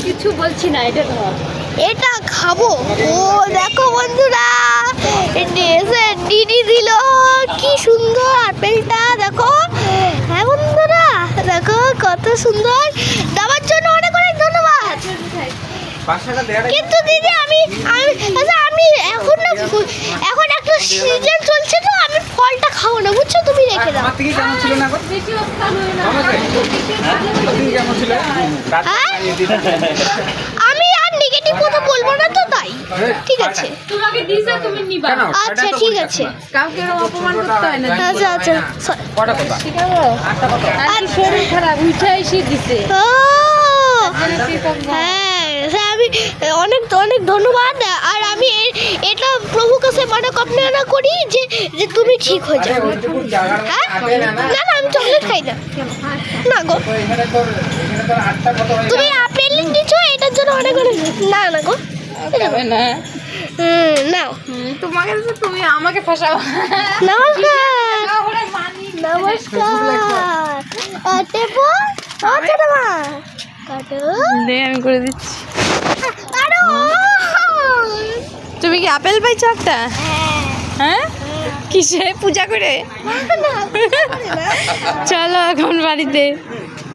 কিছু বলছি না, এটা ধর। এটা খাবো। ও দেখো বন্ধুরা, দিদি দিল, কি সুন্দর আপেলটা দেখো। হ্যাঁ বন্ধুরা দেখো কত সুন্দর, দেওয়ার জন্য অনেক অনেক ধন্যবাদ। কিন্তু দিদি আমি এখন একটা সিজন চলছে তো, আমি ফলটা খাবো না বুঝছো, তুমি রেখে দাও। হ্যাঁ? আমি আর নেগেটিভ কথা বলবো না তো, তাই ঠিক আছে। তোমাকে দিছে, তুমি নিবা। আচ্ছা ঠিক আছে, কাউকে অপমান করতে হয় না। আচ্ছা আচ্ছা। ঠিক আছে। আর শরীর খারাপ, উঠে এসে দিছে। ও হ্যাঁ, আমি অনেক অনেক ধন্যবাদ। আর আমি এটা প্রভু কাছে মনোকামনা করি যে যে তুমি ঠিক হয়ে যাও। হ্যাঁ না না, আমি চকলেট খাই না। না গো, তুমি আপেল দিচ্ছ, এটার জন্য অনেক অনেক না না গো, না নাও। তোমাকে তুমি আমাকে ফাঁসাও। নমস্কার নমস্কার। দেবো কাটো মা, কাটো। দে, আমি করে দিচ্ছি। আরো তুমি কি আপেল পাইছো একটা? হ্যাঁ, কিসে পূজা করে? চলো এখন বাড়িতে।